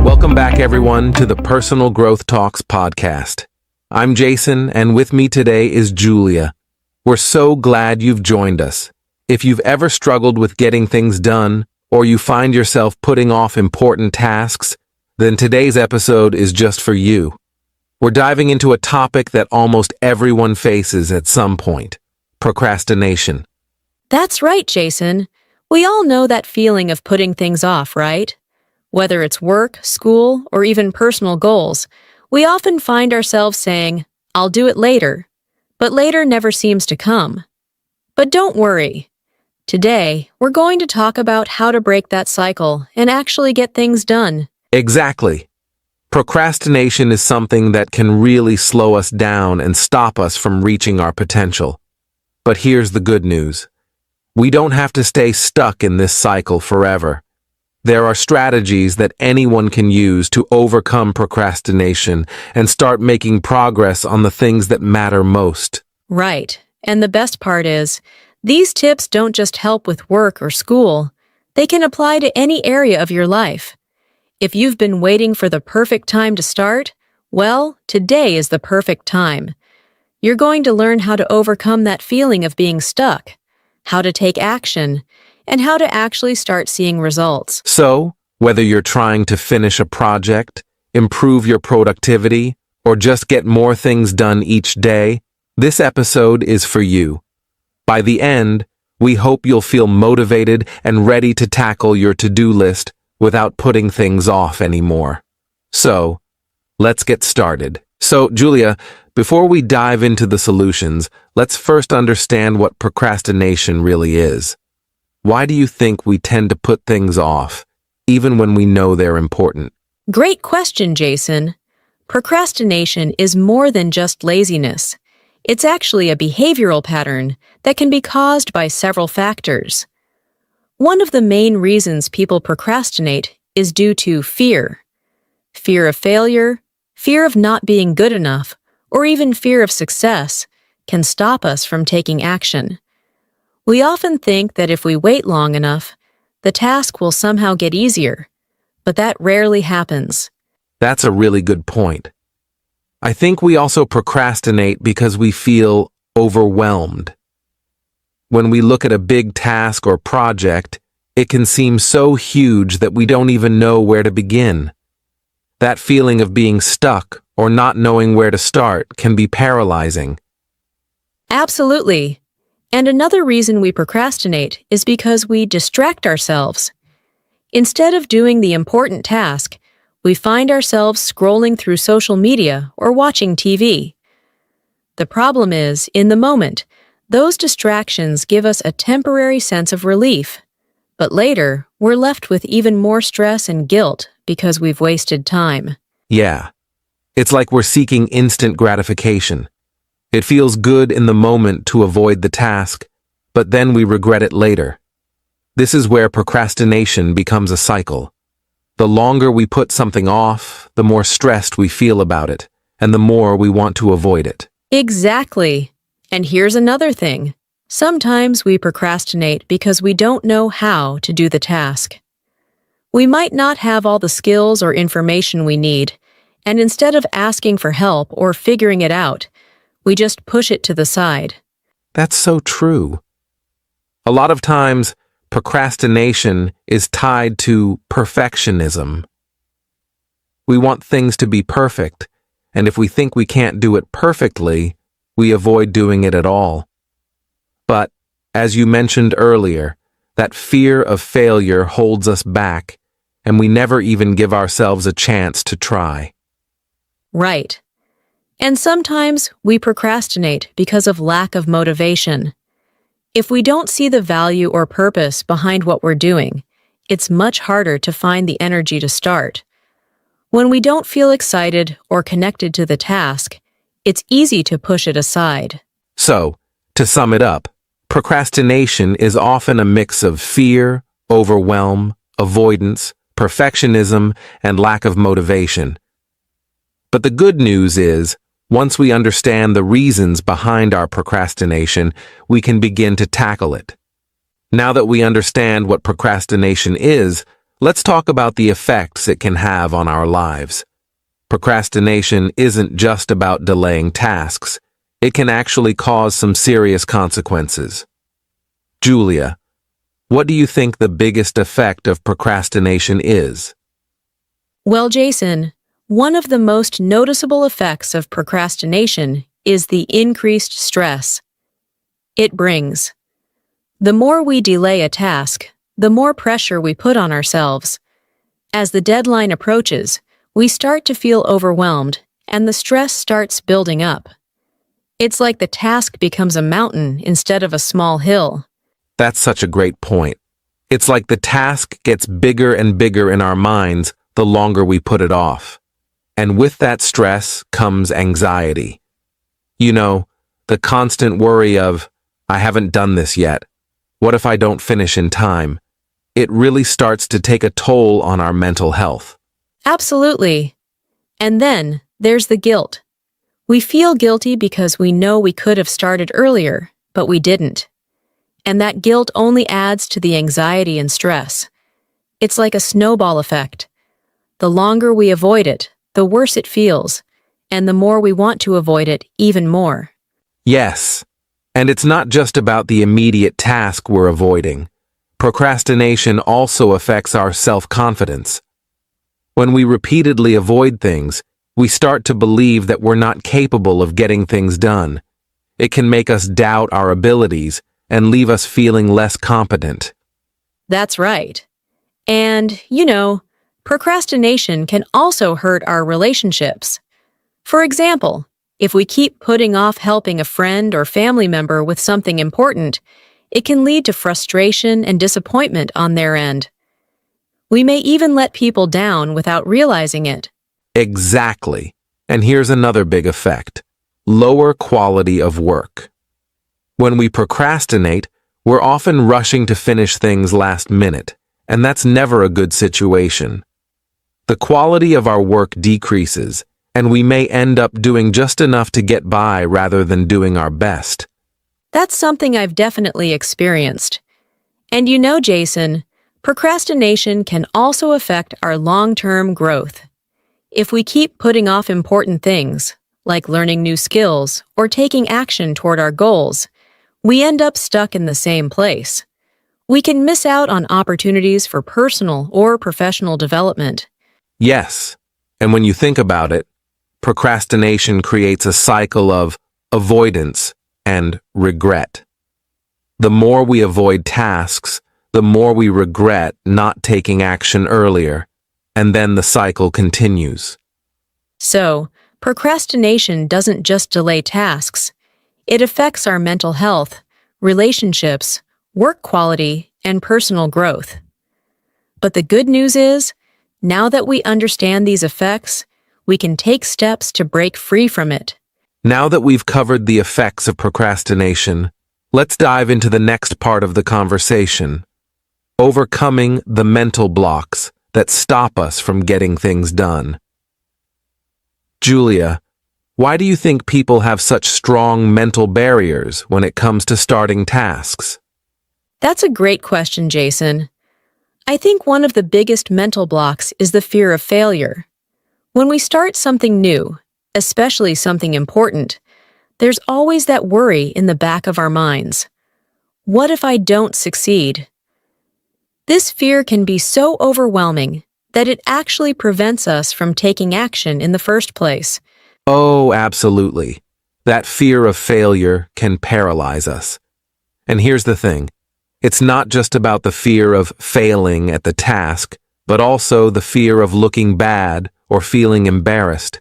Welcome back, everyone, to the Personal Growth Talks podcast. I'm Jason, and with me today is Julia. We're so glad you've joined us. If you've ever struggled with getting things done, or you find yourself putting off important tasks, then today's episode is just for you. We're diving into a topic that almost everyone faces at some point: procrastination. That's right, Jason. We all know that feeling of putting things off, right? Whether it's work, school, or even personal goals, we often find ourselves saying, "I'll do it later," but later never seems to come. But don't worry. Today, we're going to talk about how to break that cycle and actually get things done. Exactly. Procrastination is something that can really slow us down and stop us from reaching our potential. But here's the good news. We don't have to stay stuck in this cycle forever. There are strategies that anyone can use to overcome procrastination and start making progress on the things that matter most. Right. And the best part is, these tips don't just help with work or school. They can apply to any area of your life. If you've been waiting for the perfect time to start, well, today is the perfect time. You're going to learn how to overcome that feeling of being stuck, how to take action, and how to actually start seeing results. So, whether you're trying to finish a project, improve your productivity, or just get more things done each day, this episode is for you. By the end, we hope you'll feel motivated and ready to tackle your to-do list without putting things off anymore. So, let's get started. So, Julia, before we dive into the solutions, let's first understand what procrastination really is. Why do you think we tend to put things off, even when we know they're important? Great question, Jason. Procrastination is more than just laziness. It's actually a behavioral pattern that can be caused by several factors. One of the main reasons people procrastinate is due to fear. Fear of failure, fear of not being good enough, or even fear of success can stop us from taking action. We often think that if we wait long enough, the task will somehow get easier, but that rarely happens. That's a really good point. I think we also procrastinate because we feel overwhelmed. When we look at a big task or project, it can seem so huge that we don't even know where to begin. That feeling of being stuck or not knowing where to start can be paralyzing. Absolutely. And another reason we procrastinate is because we distract ourselves. Instead of doing the important task, we find ourselves scrolling through social media or watching TV. The problem is, in the moment, those distractions give us a temporary sense of relief. But later, we're left with even more stress and guilt because we've wasted time. Yeah, it's like we're seeking instant gratification. It feels good in the moment to avoid the task, but then we regret it later. This is where procrastination becomes a cycle. The longer we put something off, the more stressed we feel about it, and the more we want to avoid it. Exactly. And here's another thing. Sometimes we procrastinate because we don't know how to do the task. We might not have all the skills or information we need, and instead of asking for help or figuring it out, we just push it to the side. That's so true. A lot of times, procrastination is tied to perfectionism. We want things to be perfect, and if we think we can't do it perfectly, we avoid doing it at all. But, as you mentioned earlier, that fear of failure holds us back, and we never even give ourselves a chance to try. Right. And sometimes we procrastinate because of lack of motivation. If we don't see the value or purpose behind what we're doing, it's much harder to find the energy to start. When we don't feel excited or connected to the task, it's easy to push it aside. So, to sum it up, procrastination is often a mix of fear, overwhelm, avoidance, perfectionism, and lack of motivation. But the good news is, once we understand the reasons behind our procrastination, we can begin to tackle it. Now that we understand what procrastination is, let's talk about the effects it can have on our lives. Procrastination isn't just about delaying tasks. It can actually cause some serious consequences. Julia, what do you think the biggest effect of procrastination is? Well, Jason, one of the most noticeable effects of procrastination is the increased stress it brings. The more we delay a task, the more pressure we put on ourselves. As the deadline approaches, we start to feel overwhelmed, and the stress starts building up. It's like the task becomes a mountain instead of a small hill. That's such a great point. It's like the task gets bigger and bigger in our minds the longer we put it off. And with that stress comes anxiety. You know, the constant worry of, I haven't done this yet. What if I don't finish in time? It really starts to take a toll on our mental health. Absolutely. And then there's the guilt. We feel guilty because we know we could have started earlier, but we didn't. And that guilt only adds to the anxiety and stress. It's like a snowball effect. The longer we avoid it, the worse it feels, and the more we want to avoid it even more. Yes, and it's not just about the immediate task we're avoiding. Procrastination also affects our self-confidence. When we repeatedly avoid things, we start to believe that we're not capable of getting things done. It can make us doubt our abilities and leave us feeling less competent. That's right. And, procrastination can also hurt our relationships. For example, if we keep putting off helping a friend or family member with something important, it can lead to frustration and disappointment on their end. We may even let people down without realizing it. Exactly. And here's another big effect: lower quality of work. When we procrastinate, we're often rushing to finish things last minute, and that's never a good situation. The quality of our work decreases, and we may end up doing just enough to get by rather than doing our best. That's something I've definitely experienced. And Jason, procrastination can also affect our long-term growth. If we keep putting off important things, like learning new skills or taking action toward our goals, we end up stuck in the same place. We can miss out on opportunities for personal or professional development. Yes, and when you think about it, procrastination creates a cycle of avoidance and regret. The more we avoid tasks, the more we regret not taking action earlier, and then the cycle continues. So, procrastination doesn't just delay tasks. It affects our mental health, relationships, work quality, and personal growth. But the good news is, now that we understand these effects, we can take steps to break free from it. Now that we've covered the effects of procrastination, let's dive into the next part of the conversation: overcoming the mental blocks that stop us from getting things done. Julia, why do you think people have such strong mental barriers when it comes to starting tasks? That's a great question, Jason. I think one of the biggest mental blocks is the fear of failure. When we start something new, especially something important, there's always that worry in the back of our minds. What if I don't succeed? This fear can be so overwhelming that it actually prevents us from taking action in the first place. Oh, absolutely. That fear of failure can paralyze us. And here's the thing. It's not just about the fear of failing at the task, but also the fear of looking bad or feeling embarrassed.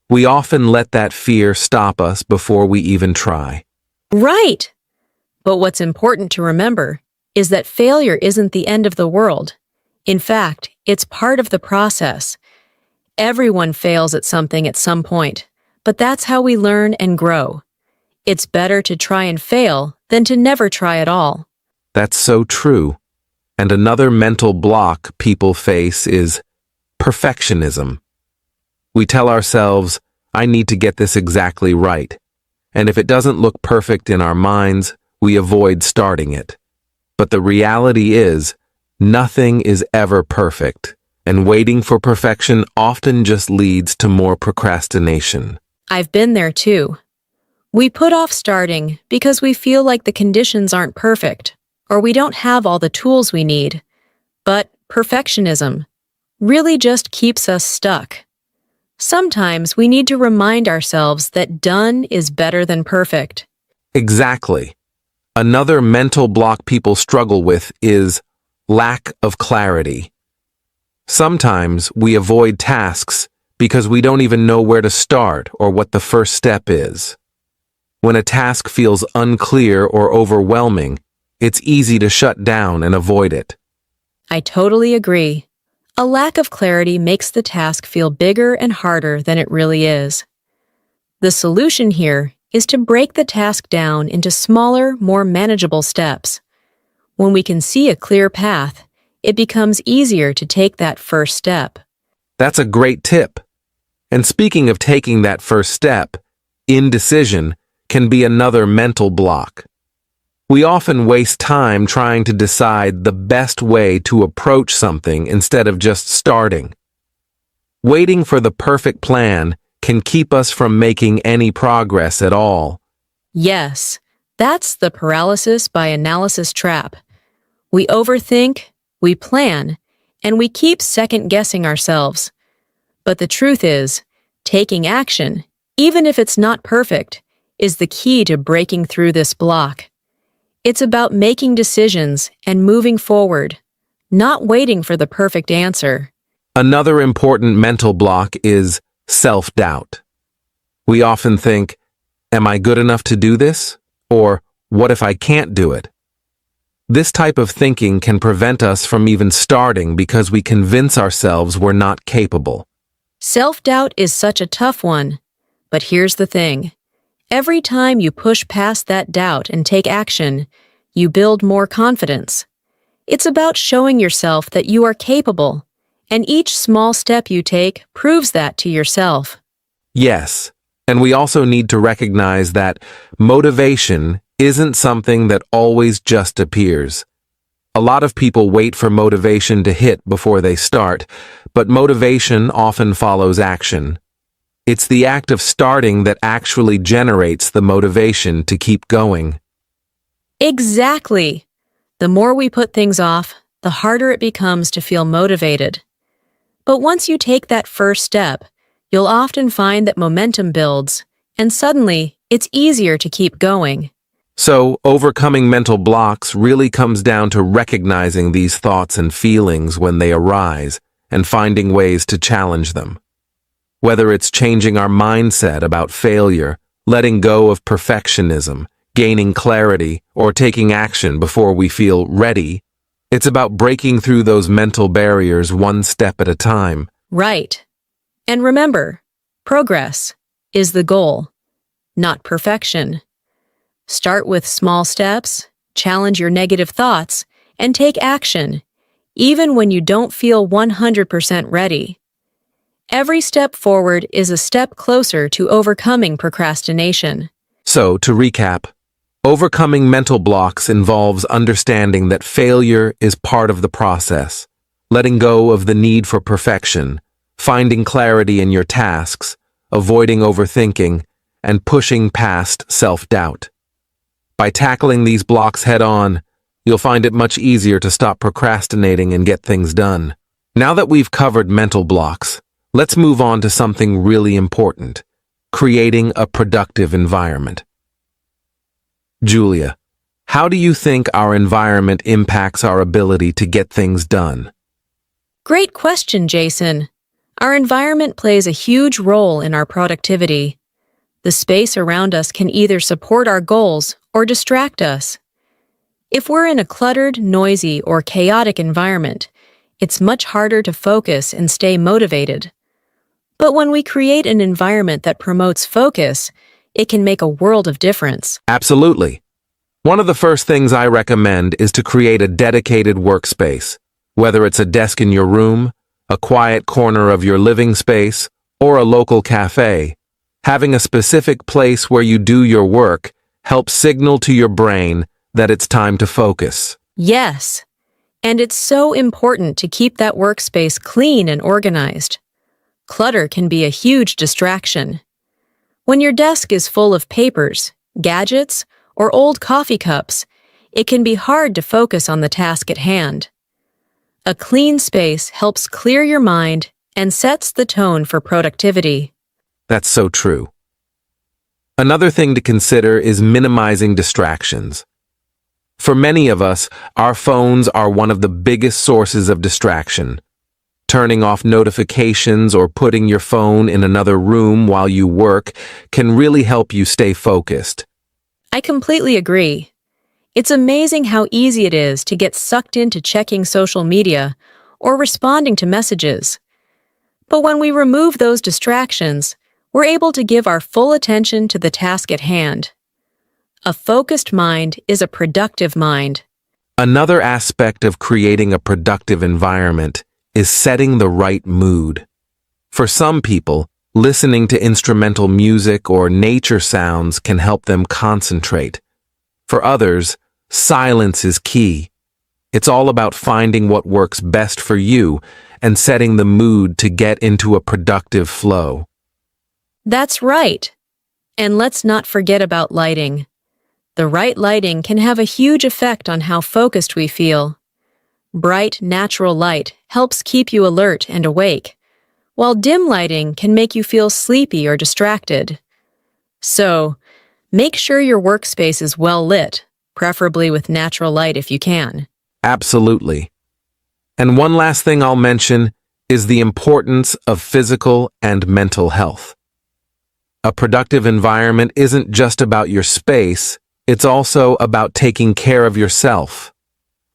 We often let that fear stop us before we even try. Right! But what's important to remember is that failure isn't the end of the world. In fact, it's part of the process. Everyone fails at something at some point, but that's how we learn and grow. It's better to try and fail than to never try at all. That's so true. And another mental block people face is perfectionism. We tell ourselves, I need to get this exactly right. And if it doesn't look perfect in our minds, we avoid starting it. But the reality is, nothing is ever perfect, and waiting for perfection often just leads to more procrastination. I've been there too. We put off starting because we feel like the conditions aren't perfect, or we don't have all the tools we need. But perfectionism really just keeps us stuck. Sometimes we need to remind ourselves that done is better than perfect. Exactly. Another mental block people struggle with is lack of clarity. Sometimes we avoid tasks because we don't even know where to start or what the first step is. When a task feels unclear or overwhelming, it's easy to shut down and avoid it. I totally agree. A lack of clarity makes the task feel bigger and harder than it really is. The solution here is to break the task down into smaller, more manageable steps. When we can see a clear path, it becomes easier to take that first step. That's a great tip. And speaking of taking that first step, indecision can be another mental block. We often waste time trying to decide the best way to approach something instead of just starting. Waiting for the perfect plan can keep us from making any progress at all. Yes, that's the paralysis by analysis trap. We overthink, we plan, and we keep second-guessing ourselves. But the truth is, taking action, even if it's not perfect, is the key to breaking through this block. It's about making decisions and moving forward, not waiting for the perfect answer. Another important mental block is self-doubt. We often think, am I good enough to do this? Or, what if I can't do it? This type of thinking can prevent us from even starting because we convince ourselves we're not capable. Self-doubt is such a tough one. But here's the thing. Every time you push past that doubt and take action, you build more confidence. It's about showing yourself that you are capable, and each small step you take proves that to yourself. Yes, and we also need to recognize that motivation isn't something that always just appears. A lot of people wait for motivation to hit before they start, but motivation often follows action. It's the act of starting that actually generates the motivation to keep going. Exactly. The more we put things off, the harder it becomes to feel motivated. But once you take that first step, you'll often find that momentum builds, and suddenly it's easier to keep going. So, overcoming mental blocks really comes down to recognizing these thoughts and feelings when they arise and finding ways to challenge them. Whether it's changing our mindset about failure, letting go of perfectionism, gaining clarity, or taking action before we feel ready, it's about breaking through those mental barriers one step at a time. Right. And remember, progress is the goal, not perfection. Start with small steps, challenge your negative thoughts, and take action, even when you don't feel 100% ready. Every step forward is a step closer to overcoming procrastination. So, to recap, overcoming mental blocks involves understanding that failure is part of the process, letting go of the need for perfection, finding clarity in your tasks, avoiding overthinking, and pushing past self-doubt. By tackling these blocks head-on, you'll find it much easier to stop procrastinating and get things done. Now that we've covered mental blocks, let's move on to something really important, creating a productive environment. Julia, how do you think our environment impacts our ability to get things done? Great question, Jason. Our environment plays a huge role in our productivity. The space around us can either support our goals or distract us. If we're in a cluttered, noisy, or chaotic environment, it's much harder to focus and stay motivated. But when we create an environment that promotes focus, it can make a world of difference. Absolutely. One of the first things I recommend is to create a dedicated workspace, whether it's a desk in your room, a quiet corner of your living space, or a local cafe. Having a specific place where you do your work helps signal to your brain that it's time to focus. Yes, and it's so important to keep that workspace clean and organized. Clutter can be a huge distraction. When your desk is full of papers, gadgets, or old coffee cups, it can be hard to focus on the task at hand. A clean space helps clear your mind and sets the tone for productivity. That's so true. Another thing to consider is minimizing distractions. For many of us, our phones are one of the biggest sources of distraction. Turning off notifications or putting your phone in another room while you work can really help you stay focused. I completely agree. It's amazing how easy it is to get sucked into checking social media or responding to messages. But when we remove those distractions, we're able to give our full attention to the task at hand. A focused mind is a productive mind. Another aspect of creating a productive environment is setting the right mood. For some people, listening to instrumental music or nature sounds can help them concentrate. For others, silence is key. It's all about finding what works best for you and setting the mood to get into a productive flow. That's right. And let's not forget about lighting. The right lighting can have a huge effect on how focused we feel. Bright, natural light helps keep you alert and awake, while dim lighting can make you feel sleepy or distracted. So, make sure your workspace is well lit, preferably with natural light if you can. Absolutely. And one last thing I'll mention is the importance of physical and mental health. A productive environment isn't just about your space, it's also about taking care of yourself.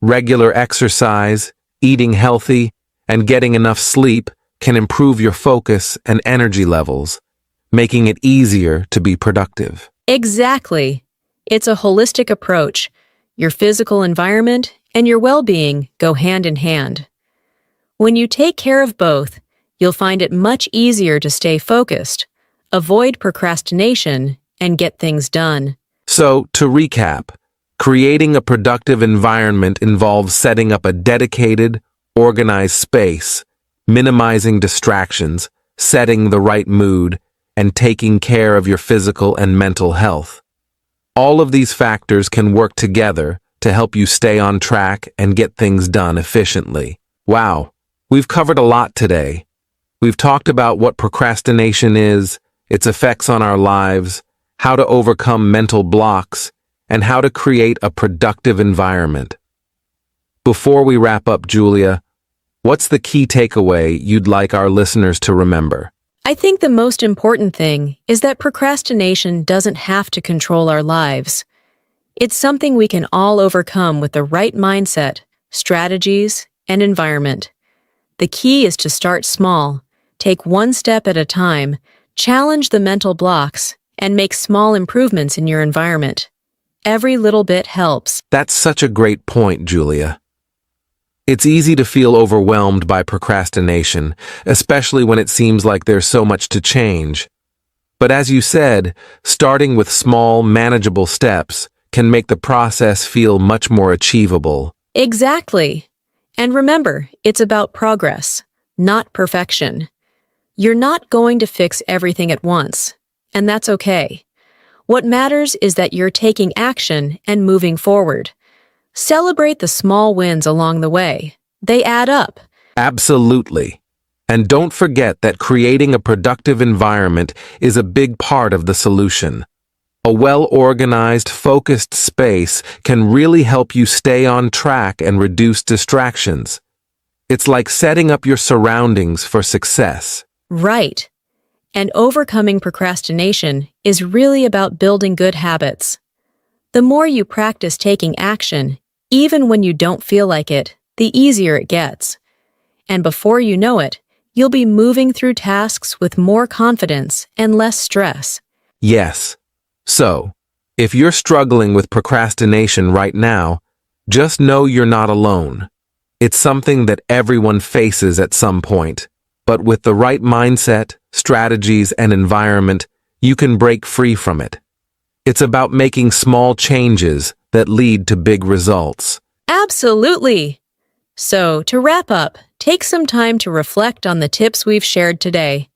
Regular exercise, eating healthy, and getting enough sleep can improve your focus and energy levels, making it easier to be productive. Exactly. It's a holistic approach. Your physical environment and your well-being go hand in hand. When you take care of both, you'll find it much easier to stay focused, avoid procrastination, and get things done. So, to recap, creating a productive environment involves setting up a dedicated, organized space, minimizing distractions, setting the right mood, and taking care of your physical and mental health. All of these factors can work together to help you stay on track and get things done efficiently. Wow, we've covered a lot today. We've talked about what procrastination is, its effects on our lives, how to overcome mental blocks, and how to create a productive environment. Before we wrap up, Julia, what's the key takeaway you'd like our listeners to remember? I think the most important thing is that procrastination doesn't have to control our lives. It's something we can all overcome with the right mindset, strategies, and environment. The key is to start small, take one step at a time, challenge the mental blocks, and make small improvements in your environment. Every little bit helps. That's such a great point, Julia. It's easy to feel overwhelmed by procrastination, especially when it seems like there's so much to change. But as you said, starting with small, manageable steps can make the process feel much more achievable. Exactly. And remember, it's about progress, not perfection. You're not going to fix everything at once, and that's okay. What matters is that you're taking action and moving forward. Celebrate the small wins along the way. They add up. Absolutely. And don't forget that creating a productive environment is a big part of the solution. A well-organized, focused space can really help you stay on track and reduce distractions. It's like setting up your surroundings for success. Right. And overcoming procrastination is really about building good habits. The more you practice taking action, even when you don't feel like it, the easier it gets. And before you know it, you'll be moving through tasks with more confidence and less stress. Yes. So, if you're struggling with procrastination right now, just know you're not alone. It's something that everyone faces at some point. But with the right mindset, strategies, and environment, you can break free from it. It's about making small changes that lead to big results. Absolutely! So, to wrap up, take some time to reflect on the tips we've shared today.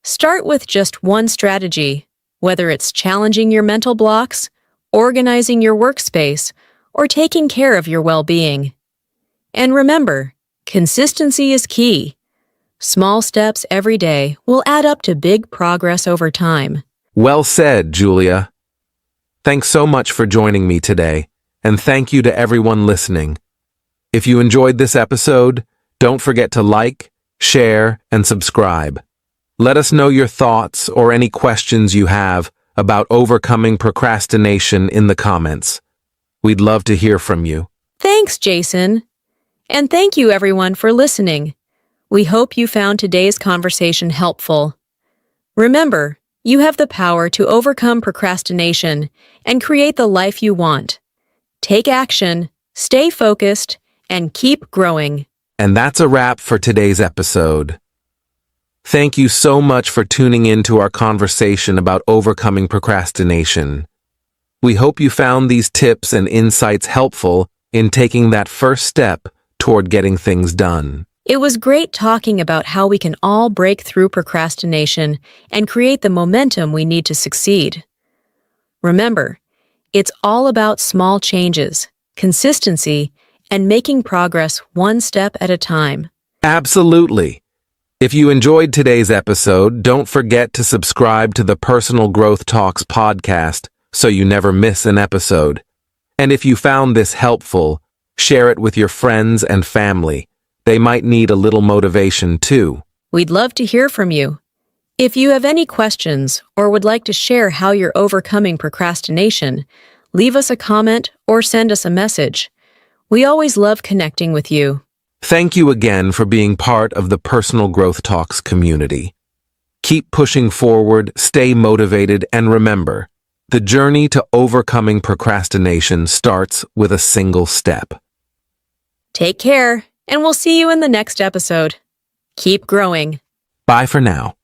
Start with just one strategy, whether it's challenging your mental blocks, organizing your workspace, or taking care of your well-being. And remember, consistency is key. Small steps every day will add up to big progress over time. Well said, Julia. Thanks so much for joining me today, and thank you to everyone listening. If you enjoyed this episode, don't forget to like, share, and subscribe. Let us know your thoughts or any questions you have about overcoming procrastination in the comments. We'd love to hear from you. Thanks, Jason. And thank you, everyone, for listening. We hope you found today's conversation helpful. Remember, you have the power to overcome procrastination and create the life you want. Take action, stay focused, and keep growing. And that's a wrap for today's episode. Thank you so much for tuning in to our conversation about overcoming procrastination. We hope you found these tips and insights helpful in taking that first step toward getting things done. It was great talking about how we can all break through procrastination and create the momentum we need to succeed. Remember, it's all about small changes, consistency, and making progress one step at a time. Absolutely. If you enjoyed today's episode, don't forget to subscribe to the Personal Growth Talks podcast so you never miss an episode. And if you found this helpful, share it with your friends and family. They might need a little motivation too. We'd love to hear from you. If you have any questions or would like to share how you're overcoming procrastination, leave us a comment or send us a message. We always love connecting with you. Thank you again for being part of the Personal Growth Talks community. Keep pushing forward, stay motivated, and remember, the journey to overcoming procrastination starts with a single step. Take care, and we'll see you in the next episode. Keep growing. Bye for now.